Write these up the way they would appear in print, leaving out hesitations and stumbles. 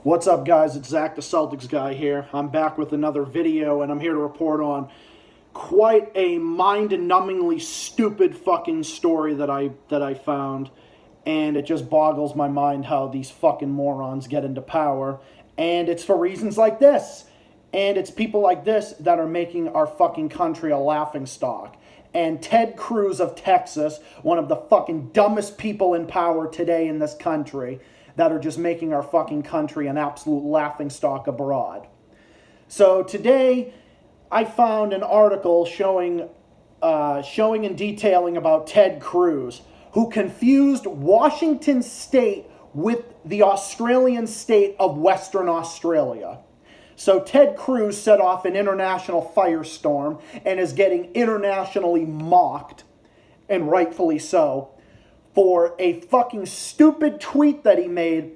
What's up, guys? It's Zach, the Celtics guy here. I'm back with another video, and I'm here to report on quite a mind-numbingly stupid fucking story that I found, and it just boggles my mind how these fucking morons get into power, and it's for reasons like this, and it's people like this that are making our fucking country a laughingstock. And Ted Cruz of Texas, one of the fucking dumbest people in power today in this country, that are just making our fucking country an absolute laughingstock abroad. So today, I found an article showing and detailing about Ted Cruz, who confused Washington State with the Australian state of Western Australia. So Ted Cruz set off an international firestorm and is getting internationally mocked, and rightfully so, for a fucking stupid tweet that he made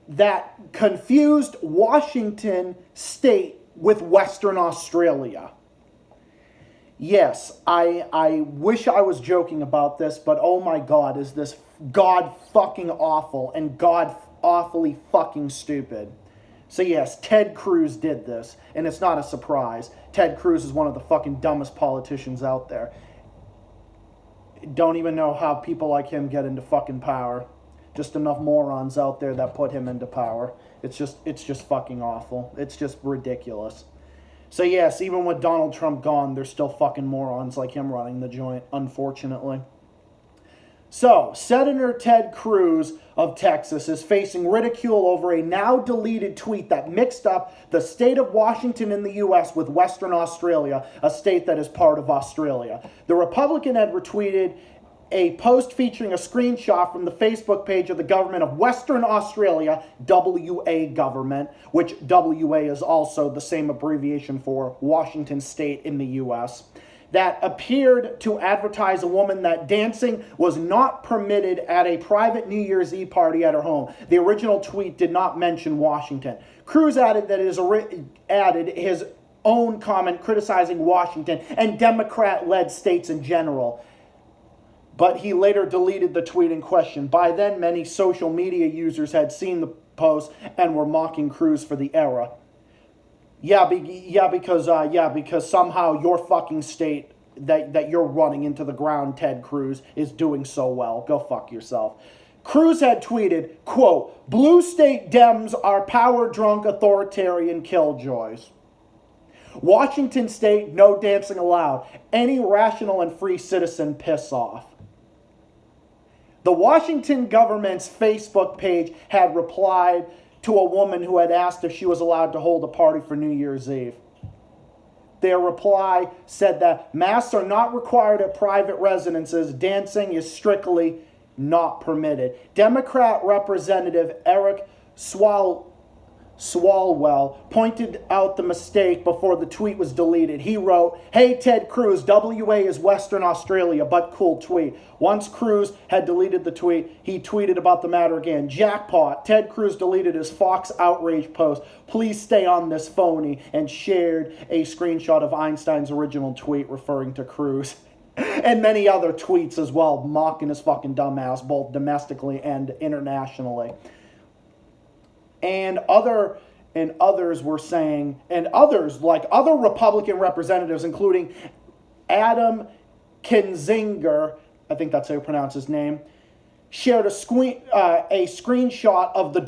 that confused Washington State with Western Australia. Yes, I wish I was joking about this, but oh my God, is this God fucking awful and God awfully fucking stupid. So yes, Ted Cruz did this, and it's not a surprise. Ted Cruz is one of the fucking dumbest politicians out there. Don't even know how people like him get into fucking power. Just enough morons out there that put him into power. It's just fucking awful. It's just ridiculous. So yes, even with Donald Trump gone, there's still fucking morons like him running the joint, unfortunately. So, Senator Ted Cruz of Texas is facing ridicule over a now-deleted tweet that mixed up the state of Washington in the U.S. with Western Australia, a state that is part of Australia. The Republican had retweeted a post featuring a screenshot from the Facebook page of the government of Western Australia, WA government, which WA is also the same abbreviation for Washington State in the U.S., that appeared to advertise a woman that dancing was not permitted at a private New Year's Eve party at her home. The original tweet did not mention Washington. Cruz added his own comment criticizing Washington and Democrat-led states in general. But he later deleted the tweet in question. By then, many social media users had seen the post and were mocking Cruz for the error. Because somehow your fucking state that you're running into the ground, Ted Cruz, is doing so well. Go fuck yourself. Cruz had tweeted, quote, "Blue state Dems are power-drunk authoritarian killjoys. Washington State, no dancing allowed. Any rational and free citizen piss off." The Washington government's Facebook page had replied to a woman who had asked if she was allowed to hold a party for New Year's Eve. Their reply said that masks are not required at private residences. Dancing is strictly not permitted. Democrat Representative Eric Swalwell pointed out the mistake before the tweet was deleted. He wrote, "Hey Ted Cruz, WA is Western Australia, but cool tweet." Once Cruz had deleted the tweet, he tweeted about the matter again. "Jackpot, Ted Cruz deleted his Fox outrage post. Please stay on this phony," and shared a screenshot of Einstein's original tweet referring to Cruz. And many other tweets as well, mocking his fucking dumbass, both domestically and internationally. And others were saying, and others, like other Republican representatives, including Adam Kinzinger, I think that's how you pronounce his name, shared a screenshot of the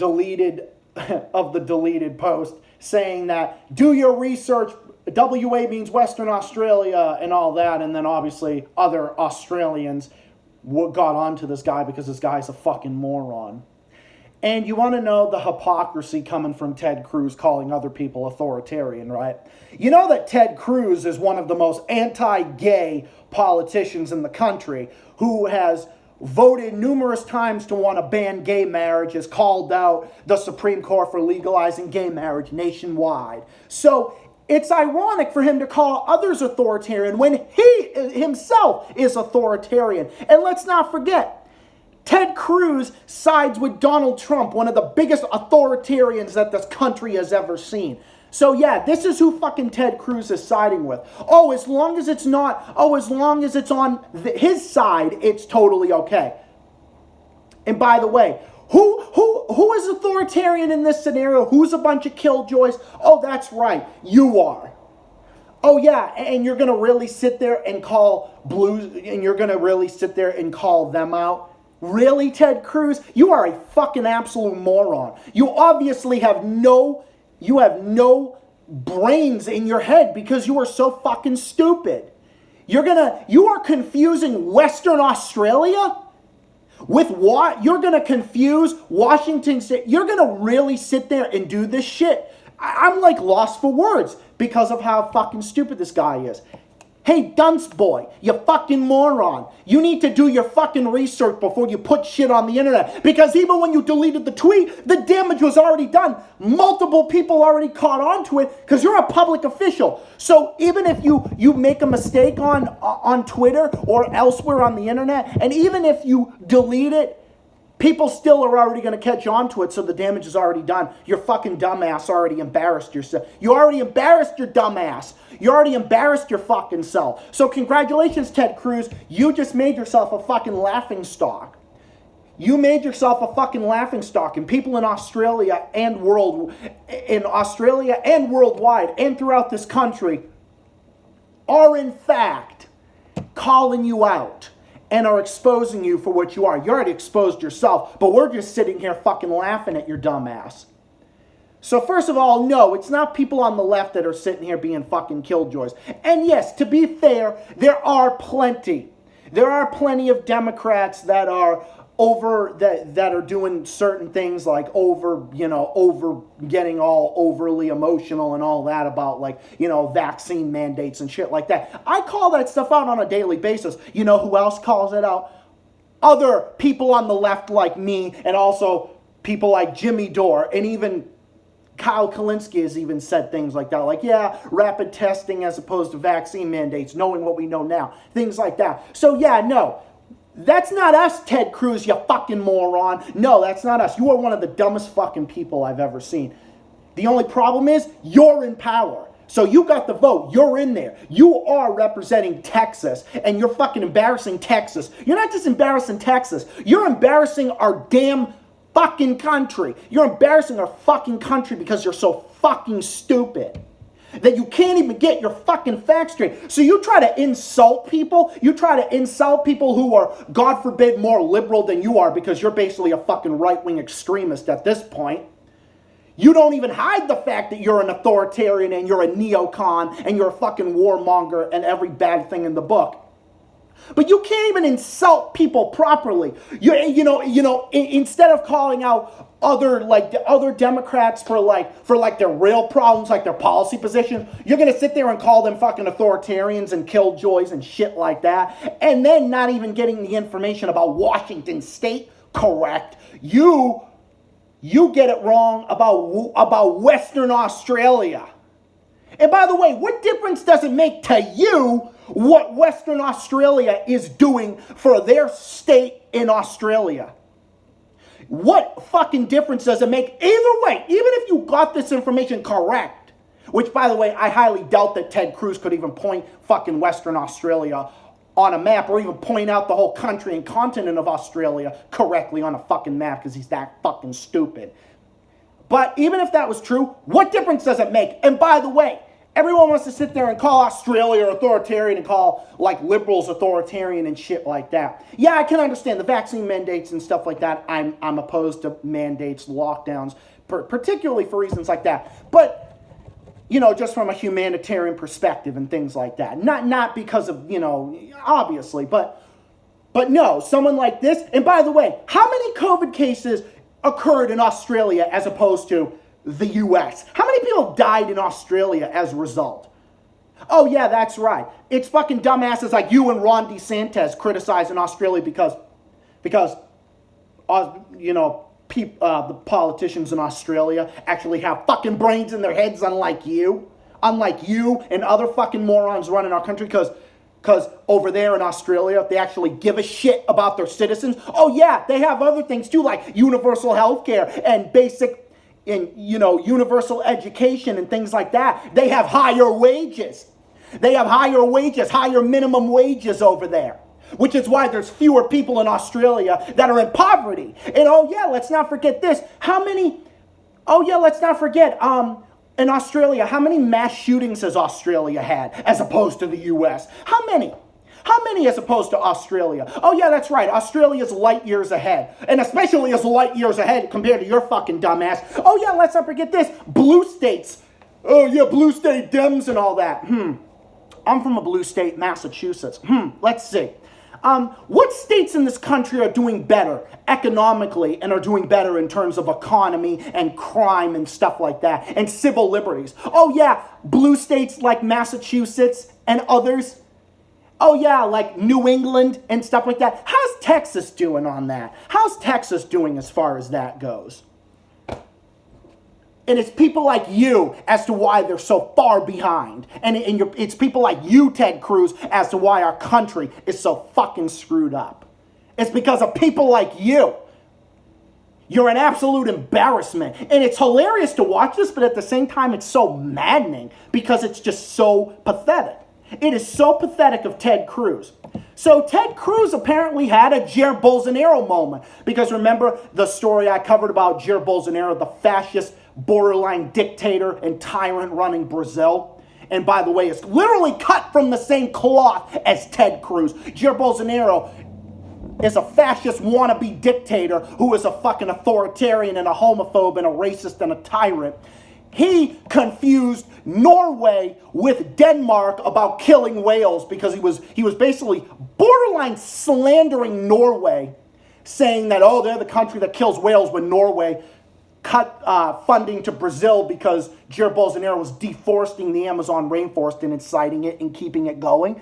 deleted post, saying that do your research. WA means Western Australia and all that, and then obviously other Australians got onto this guy because this guy's a fucking moron. And you want to know the hypocrisy coming from Ted Cruz calling other people authoritarian, right? You know that Ted Cruz is one of the most anti-gay politicians in the country, who has voted numerous times to want to ban gay marriage, has called out the Supreme Court for legalizing gay marriage nationwide. So it's ironic for him to call others authoritarian when he himself is authoritarian. And let's not forget, Ted Cruz sides with Donald Trump, one of the biggest authoritarians that this country has ever seen. So yeah, this is who fucking Ted Cruz is siding with. As long as it's on his side, it's totally okay. And by the way, Who is authoritarian in this scenario? Who's a bunch of killjoys? Oh, that's right, you are. Oh yeah, and you're gonna really sit there and call blues, and you're gonna really sit there and call them out? Really, Ted Cruz? You are a fucking absolute moron. You obviously have no brains in your head because you are so fucking stupid. You are confusing Western Australia with what? You're gonna confuse Washington State. You're gonna really sit there and do this shit. I'm like lost for words because of how fucking stupid this guy is. Hey, dunce boy, you fucking moron. You need to do your fucking research before you put shit on the internet. Because even when you deleted the tweet, the damage was already done. Multiple people already caught on to it because you're a public official. So even if you make a mistake on Twitter or elsewhere on the internet, and even if you delete it, people still are already going to catch on to it, so the damage is already done. Your fucking dumbass already embarrassed yourself. You already embarrassed your dumbass. You already embarrassed your fucking self. So congratulations, Ted Cruz. You just made yourself a fucking laughing stock. You made yourself a fucking laughing stock, and people in Australia and worldwide and throughout this country are in fact calling you out and are exposing you for what you are. You already exposed yourself, but we're just sitting here fucking laughing at your dumb ass. So first of all, no, it's not people on the left that are sitting here being fucking killjoys. And yes, to be fair, there are plenty of Democrats that are that are doing certain things like over getting all overly emotional and all that about vaccine mandates and shit like that. I call that stuff out on a daily basis. You know who else calls it out? Other people on the left like me, and also people like Jimmy Dore, and even Kyle Kalinske has even said things like that, like, yeah, rapid testing as opposed to vaccine mandates, knowing what we know now, things like that. So yeah, no. That's not us, Ted Cruz, you fucking moron. No, that's not us. You are one of the dumbest fucking people I've ever seen. The only problem is you're in power. So you got the vote. You're in there. You are representing Texas, and you're fucking embarrassing Texas. You're not just embarrassing Texas. You're embarrassing our damn fucking country. You're embarrassing our fucking country because you're so fucking stupid that you can't even get your fucking facts straight. So you try to insult people. You try to insult people who are, God forbid, more liberal than you are because you're basically a fucking right-wing extremist at this point. You don't even hide the fact that you're an authoritarian and you're a neocon and you're a fucking warmonger and every bad thing in the book. But you can't even insult people properly. Instead of calling out other Democrats for their real problems, like their policy positions, you're gonna sit there and call them fucking authoritarians and killjoys and shit like that, and then not even getting the information about Washington State correct. You get it wrong about Western Australia. And by the way, what difference does it make to you what Western Australia is doing for their state in Australia? What fucking difference does it make? Either way, even if you got this information correct, which, by the way, I highly doubt that Ted Cruz could even point fucking Western Australia on a map or even point out the whole country and continent of Australia correctly on a fucking map because he's that fucking stupid. But even if that was true, what difference does it make? And by the way, everyone wants to sit there and call Australia authoritarian and call liberals authoritarian and shit like that. Yeah, I can understand the vaccine mandates and stuff like that. I'm opposed to mandates, lockdowns, particularly for reasons like that. But just from a humanitarian perspective and things like that. Not because of, obviously, but no, someone like this. And by the way, how many COVID cases occurred in Australia as opposed to the US? How many people died in Australia as a result? Oh yeah, that's right. It's fucking dumbasses like you and Ron DeSantis criticizing Australia because the politicians in Australia actually have fucking brains in their heads, unlike you and other fucking morons running our country, because over there in Australia, they actually give a shit about their citizens. Oh yeah, they have other things too, like universal health care and universal education and things like that. They have higher wages. Higher minimum wages over there. which is why there's fewer people in Australia that are in poverty. And oh yeah, let's not forget this. Let's not forget, in Australia, how many mass shootings has Australia had as opposed to the US? How many? How many as opposed to Australia? Oh yeah, that's right. Australia's light years ahead. And especially is light years ahead compared to your fucking dumbass. Oh yeah, let's not forget this. Blue states. Oh yeah, blue state Dems and all that. I'm from a blue state, Massachusetts. Let's see. What states in this country are doing better economically and are doing better in terms of economy and crime and stuff like that and civil liberties? Oh yeah, blue states like Massachusetts and others. Oh yeah, like New England and stuff like that. How's Texas doing on that? How's Texas doing as far as that goes? And it's people like you as to why they're so far behind. And it's people like you, Ted Cruz, as to why our country is so fucking screwed up. It's because of people like you. You're an absolute embarrassment. And it's hilarious to watch this, but at the same time, it's so maddening because it's just so pathetic. It is so pathetic of Ted Cruz. So Ted Cruz apparently had a Jair Bolsonaro moment. Because remember the story I covered about Jair Bolsonaro, the fascist, borderline dictator and tyrant running Brazil? And by the way, it's literally cut from the same cloth as Ted Cruz. Jair Bolsonaro is a fascist wannabe dictator who is a fucking authoritarian and a homophobe and a racist and a tyrant. He confused Norway with Denmark about killing whales because he was basically borderline slandering Norway, saying that, oh, they're the country that kills whales when Norway cut funding to Brazil because Jair Bolsonaro was deforesting the Amazon rainforest and inciting it and keeping it going.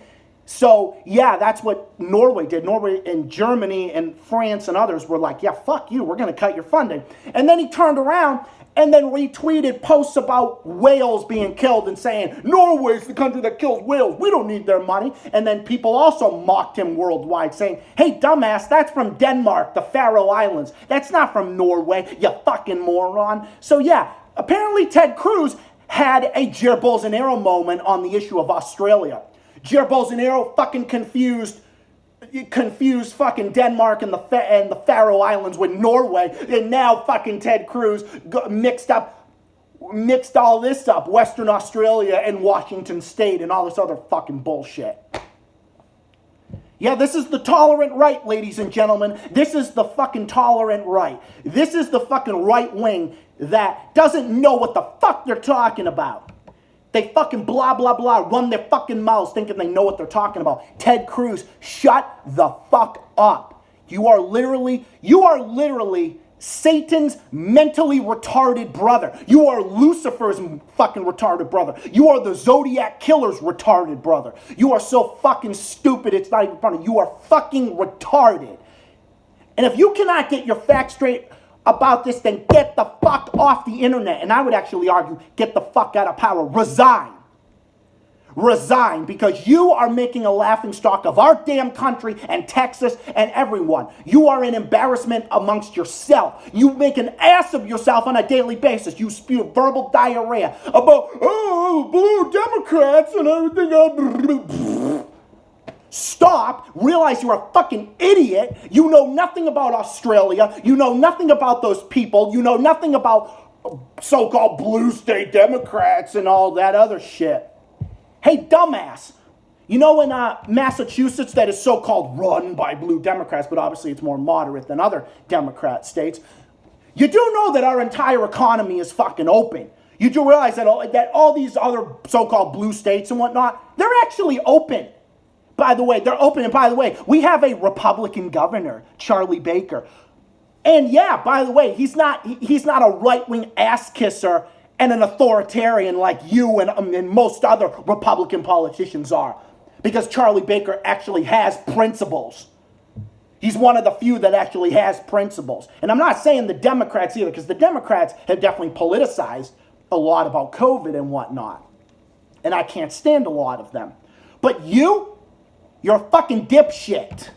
So, yeah, that's what Norway did. Norway and Germany and France and others were like, yeah, fuck you, we're going to cut your funding. And then he turned around and then retweeted posts about whales being killed and saying, Norway's the country that kills whales. We don't need their money. And then people also mocked him worldwide saying, hey, dumbass, that's from Denmark, the Faroe Islands. That's not from Norway, you fucking moron. So yeah, apparently Ted Cruz had a Jair Bolsonaro moment on the issue of Australia. Jair Bolsonaro fucking confused fucking Denmark and the Faroe Islands with Norway, and now fucking Ted Cruz mixed all this up, Western Australia and Washington State and all this other fucking bullshit. Yeah, this is the tolerant right, ladies and gentlemen. This is the fucking tolerant right. This is the fucking right wing that doesn't know what the fuck they're talking about. They fucking blah, blah, blah, run their fucking mouths thinking they know what they're talking about. Ted Cruz, shut the fuck up. You are literally Satan's mentally retarded brother. You are Lucifer's fucking retarded brother. You are the Zodiac Killer's retarded brother. You are so fucking stupid, it's not even funny. You are fucking retarded. And if you cannot get your facts straight about this, then get the fuck off the internet. And I would actually argue, get the fuck out of power. Resign. Resign, because you are making a laughingstock of our damn country and Texas and everyone. You are an embarrassment amongst yourself. You make an ass of yourself on a daily basis. You spew verbal diarrhea about, oh, blue Democrats and everything. Stop, realize you're a fucking idiot. You know nothing about Australia. You know nothing about those people. You know nothing about so-called blue state Democrats and all that other shit. Hey, dumbass, you know in Massachusetts that is so-called run by blue Democrats, but obviously it's more moderate than other Democrat states. You do know that our entire economy is fucking open. You do realize that all these other so-called blue states and whatnot, they're actually open. By the way, they're open. And by the way, we have a Republican governor, Charlie Baker. And yeah, by the way, he's not a right-wing ass kisser and an authoritarian like you and most other Republican politicians are. Because Charlie Baker actually has principles. He's one of the few that actually has principles. And I'm not saying the Democrats either, because the Democrats have definitely politicized a lot about COVID and whatnot. And I can't stand a lot of them. But you're a fucking dipshit.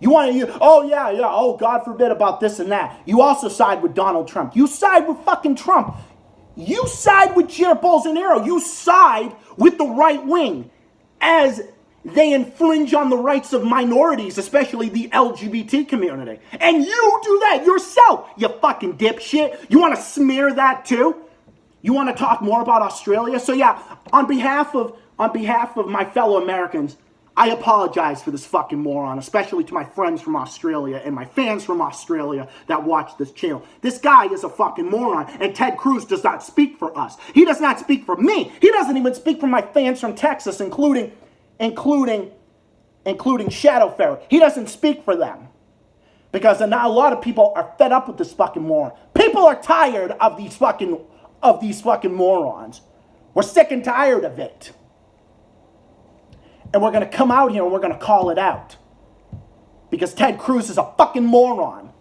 Oh, God forbid about this and that. You also side with Donald Trump. You side with fucking Trump. You side with Jair Bolsonaro. You side with the right wing as they infringe on the rights of minorities, especially the LGBT community. And you do that yourself, you fucking dipshit. You want to smear that too? You want to talk more about Australia? So yeah, on behalf of my fellow Americans, I apologize for this fucking moron, especially to my friends from Australia and my fans from Australia that watch this channel. This guy is a fucking moron, and Ted Cruz does not speak for us. He does not speak for me. He doesn't even speak for my fans from Texas, including Shadow Ferret. He doesn't speak for them. Because now a lot of people are fed up with this fucking moron. People are tired of these fucking morons. We're sick and tired of it. And we're going to come out here and we're going to call it out. Because Ted Cruz is a fucking moron.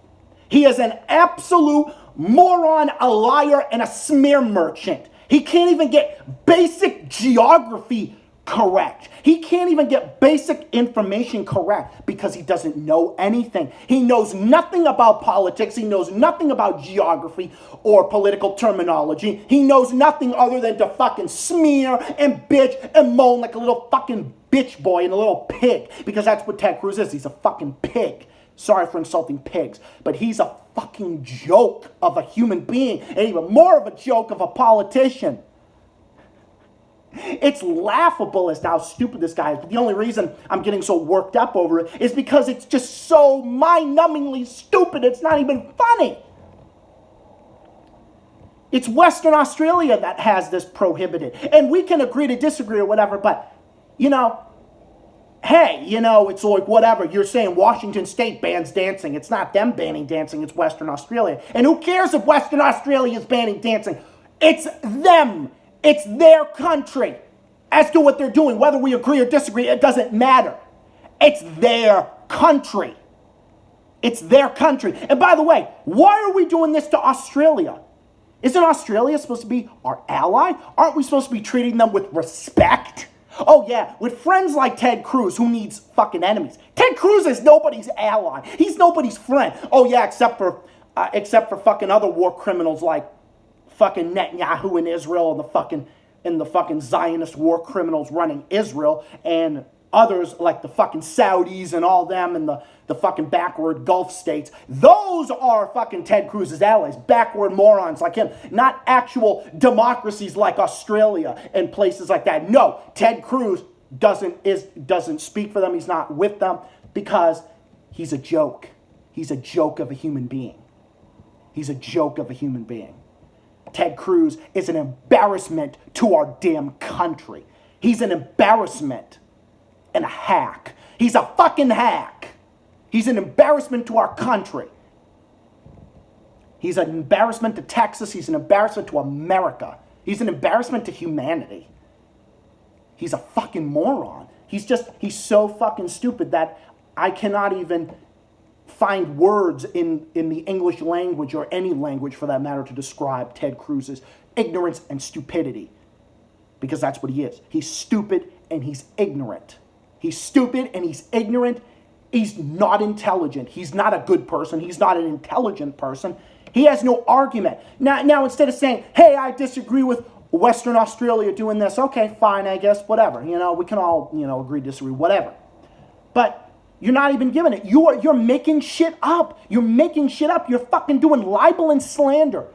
He is an absolute moron, a liar, and a smear merchant. He can't even get basic geography correct. He can't even get basic information correct because he doesn't know anything. He knows nothing about politics. He knows nothing about geography or political terminology. He knows nothing other than to fucking smear and bitch and moan like a little fucking bitch boy and a little pig, because that's what Ted Cruz is. He's a fucking pig. Sorry for insulting pigs, but he's a fucking joke of a human being, and even more of a joke of a politician. It's laughable as to how stupid this guy is, but the only reason I'm getting so worked up over it is because it's just so mind-numbingly stupid. It's not even funny. It's Western Australia that has this prohibited, and we can agree to disagree or whatever, but you know, hey, you know, it's like whatever. You're saying Washington State bans dancing. It's not them banning dancing. It's Western Australia. And who cares if Western Australia is banning dancing? It's them. It's their country. As to what they're doing, whether we agree or disagree, it doesn't matter. It's their country. It's their country. And by the way, why are we doing this to Australia? Isn't Australia supposed to be our ally? Aren't we supposed to be treating them with respect? Oh yeah, with friends like Ted Cruz, who needs fucking enemies. Ted Cruz is nobody's ally. He's nobody's friend. Oh yeah, except for fucking other war criminals like fucking Netanyahu in Israel and the fucking Zionist war criminals running Israel, and others like the fucking Saudis and all them and the fucking backward Gulf states. Those are fucking Ted Cruz's allies. Backward morons like him. Not actual democracies like Australia and places like that. No, Ted Cruz doesn't speak for them. He's not with them because he's a joke. He's a joke of a human being. He's a joke of a human being. Ted Cruz is an embarrassment to our damn country. He's an embarrassment and a hack. He's a fucking hack. He's an embarrassment to our country. He's an embarrassment to Texas. He's an embarrassment to America. He's an embarrassment to humanity. He's a fucking moron. He's so fucking stupid that I cannot even find words in the English language or any language for that matter to describe Ted Cruz's ignorance and stupidity. Because that's what he is. He's stupid and he's ignorant. He's stupid and he's ignorant. He's not intelligent. He's not a good person. He's not an intelligent person. He has no argument. Now instead of saying, hey, I disagree with Western Australia doing this, okay, fine, I guess, whatever. You know, we can all, agree, disagree, whatever. But you're not even giving it. You're making shit up. You're making shit up. You're fucking doing libel and slander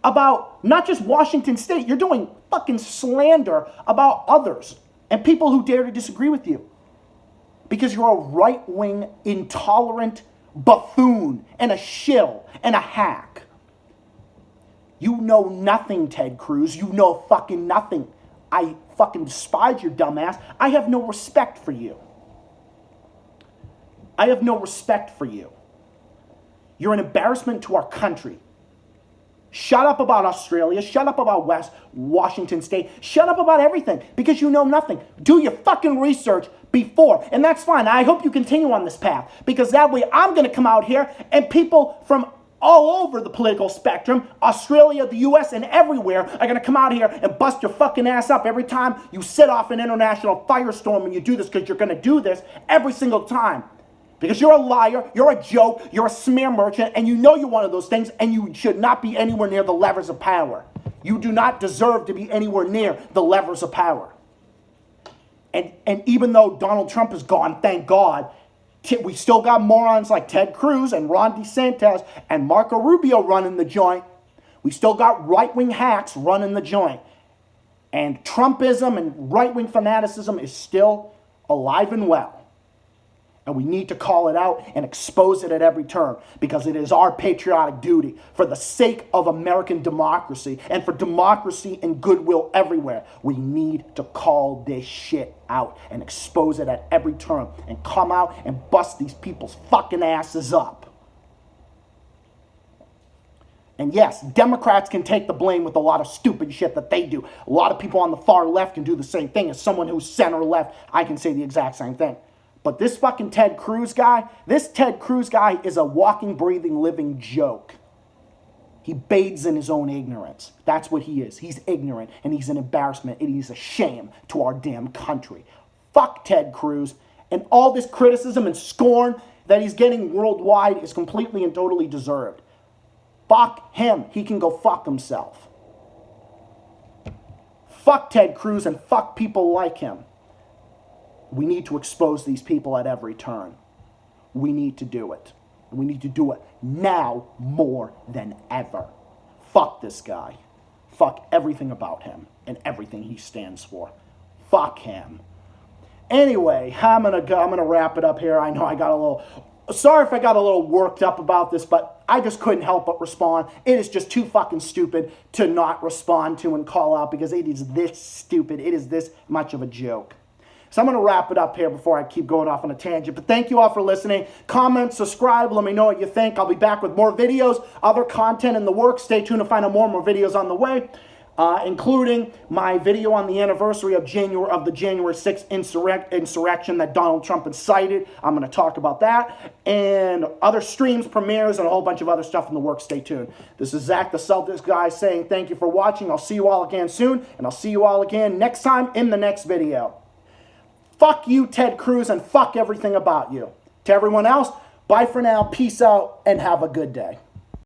about not just Washington State. You're doing fucking slander about others and people who dare to disagree with you. Because you're a right-wing, intolerant buffoon and a shill and a hack. You know nothing, Ted Cruz. You know fucking nothing. I fucking despise your dumb ass. I have no respect for you. I have no respect for you. You're an embarrassment to our country. Shut up about Australia. Shut up about Washington State. Shut up about everything because you know nothing. Do your fucking research before. And that's fine. I hope you continue on this path because that way I'm going to come out here and people from all over the political spectrum, Australia, the US, and everywhere are going to come out here and bust your fucking ass up every time you set off an international firestorm and you do this because you're going to do this every single time. Because you're a liar, you're a joke, you're a smear merchant, and you know you're one of those things, and you should not be anywhere near the levers of power. You do not deserve to be anywhere near the levers of power. And even though Donald Trump is gone, thank God, we still got morons like Ted Cruz and Ron DeSantis and Marco Rubio running the joint. We still got right-wing hacks running the joint. And Trumpism and right-wing fanaticism is still alive and well. And we need to call it out and expose it at every turn, because it is our patriotic duty for the sake of American democracy and for democracy and goodwill everywhere. We need to call this shit out and expose it at every turn and come out and bust these people's fucking asses up. And yes, Democrats can take the blame with a lot of stupid shit that they do. A lot of people on the far left can do the same thing. As someone who's center left, I can say the exact same thing. But this fucking Ted Cruz guy is a walking, breathing, living joke. He bathes in his own ignorance. That's what he is. He's ignorant, and he's an embarrassment, and he's a shame to our damn country. Fuck Ted Cruz, and all this criticism and scorn that he's getting worldwide is completely and totally deserved. Fuck him. He can go fuck himself. Fuck Ted Cruz and fuck people like him. We need to expose these people at every turn. We need to do it. We need to do it now more than ever. Fuck this guy. Fuck everything about him and everything he stands for. Fuck him. Anyway, I'm gonna wrap it up here. I know I got a little... Sorry if I got a little worked up about this, but I just couldn't help but respond. It is just too fucking stupid to not respond to and call out, because it is this stupid. It is this much of a joke. So I'm going to wrap it up here before I keep going off on a tangent. But thank you all for listening. Comment, subscribe, let me know what you think. I'll be back with more videos, other content in the works. Stay tuned to find out more videos on the way, including my video on the anniversary of the January 6th insurrection that Donald Trump incited. I'm going to talk about that, and other streams, premieres, and a whole bunch of other stuff in the works. Stay tuned. This is Zach, the Celtics guy, saying thank you for watching. I'll see you all again soon, and I'll see you all again next time in the next video. Fuck you, Ted Cruz, and fuck everything about you. To everyone else, bye for now, peace out, and have a good day.